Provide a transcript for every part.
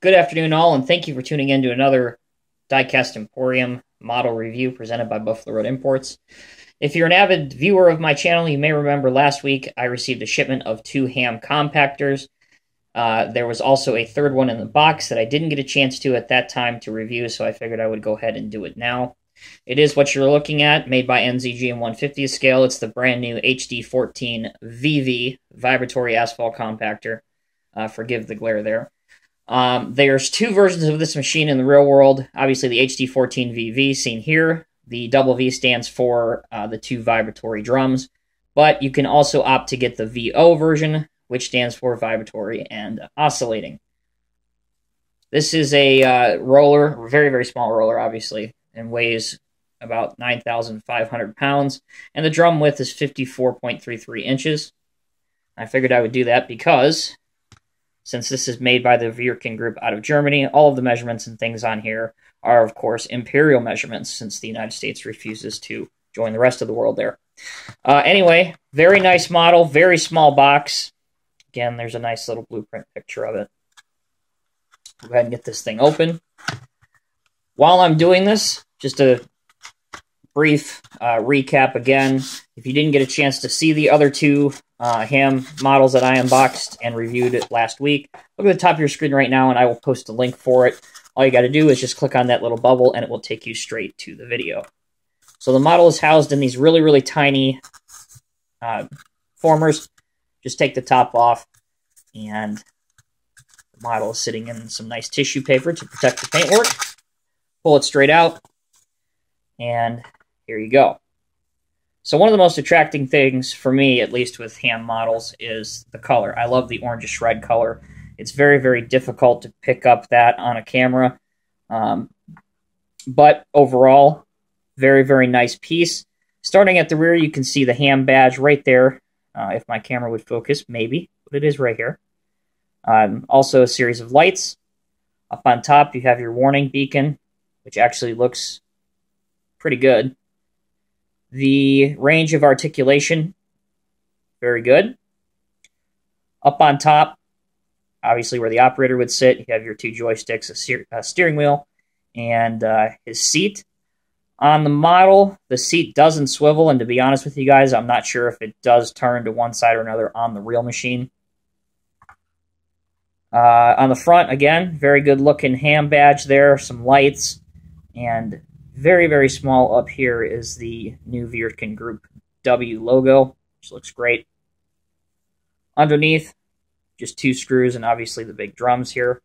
Good afternoon, all, and thank you for tuning in to another Diecast Emporium model review presented by Buffalo Road Imports. If you're an avid viewer of my channel, you may remember last week I received a shipment of 2 Hamm compactors. There was also a third one in the box that I didn't get a chance to at that time to review, so I figured I would go ahead and do it now. It is what you're looking at, made by NZG in 1/50th scale. It's the brand new HD14 VV vibratory asphalt compactor. Forgive the glare there. There's 2 versions of this machine in the real world. Obviously, the HD14 VV seen here. The double V stands for the 2 vibratory drums, but you can also opt to get the VO version, which stands for vibratory and oscillating. This is a roller, very, very small roller, obviously, and weighs about 9,500 pounds, and the drum width is 54.33 inches. I figured I would do that because since this is made by the Wirtgen Group out of Germany, all of the measurements and things on here are, of course, imperial measurements, since the United States refuses to join the rest of the world there. Anyway, very nice model, very small box. Again, there's a nice little blueprint picture of it. Go ahead and get this thing open. While I'm doing this, just a brief recap again. If you didn't get a chance to see the other 2 Hamm models that I unboxed and reviewed it last week, look at the top of your screen right now, and I will post a link for it. All you got to do is just click on that little bubble, and it will take you straight to the video. So the model is housed in these really, really tiny formers. Just take the top off, and the model is sitting in some nice tissue paper to protect the paintwork. Pull it straight out, and here you go. So one of the most attracting things for me, at least with Hamm models, is the color. I love the orangish red color. It's very, very difficult to pick up that on a camera. But overall, very, very nice piece. Starting at the rear, you can see the Hamm badge right there. If my camera would focus, maybe, but it is right here. Also a series of lights. Up on top, you have your warning beacon, which actually looks pretty good. The range of articulation, very good. Up on top, obviously where the operator would sit, you have your 2 joysticks, a steering wheel, and his seat. On the model, the seat doesn't swivel, and to be honest with you guys, I'm not sure if it does turn to one side or another on the real machine. On the front, again, very good looking Hamm badge there, some lights, and very, very small up here is the new Wirtgen Group W logo, which looks great. Underneath, just 2 screws and obviously the big drums here.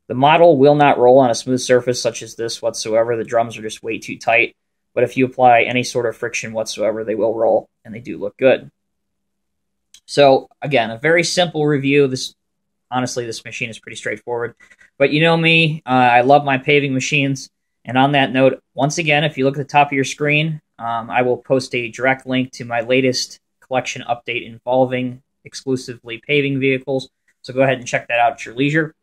The model will not roll on a smooth surface such as this whatsoever. The drums are just way too tight. But if you apply any sort of friction whatsoever, they will roll, and they do look good. So, again, a very simple review. Honestly, this machine is pretty straightforward. But you know me, I love my paving machines. And on that note, once again, if you look at the top of your screen, I will post a direct link to my latest collection update involving exclusively paving vehicles. So go ahead and check that out at your leisure.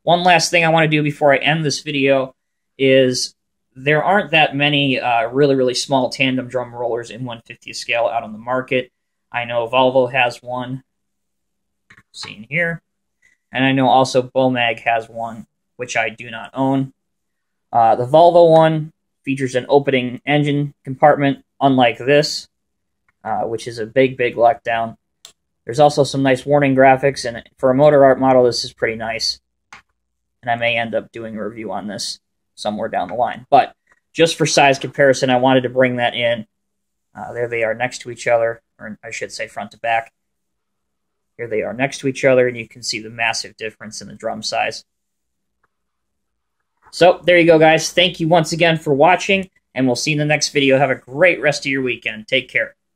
One last thing I want to do before I end this video is there aren't that many really, really small tandem drum rollers in 1/50th scale out on the market. I know Volvo has one, seen here. And I know also Bomag has one, which I do not own. The Volvo one features an opening engine compartment, unlike this, which is a big, big letdown. There's also some nice warning graphics, and for a motor art model, this is pretty nice. And I may end up doing a review on this somewhere down the line. But just for size comparison, I wanted to bring that in. There they are next to each other, or I should say front to back. Here they are next to each other, and you can see the massive difference in the drum size. So, there you go, guys. Thank you once again for watching, and we'll see you in the next video. Have a great rest of your weekend. Take care.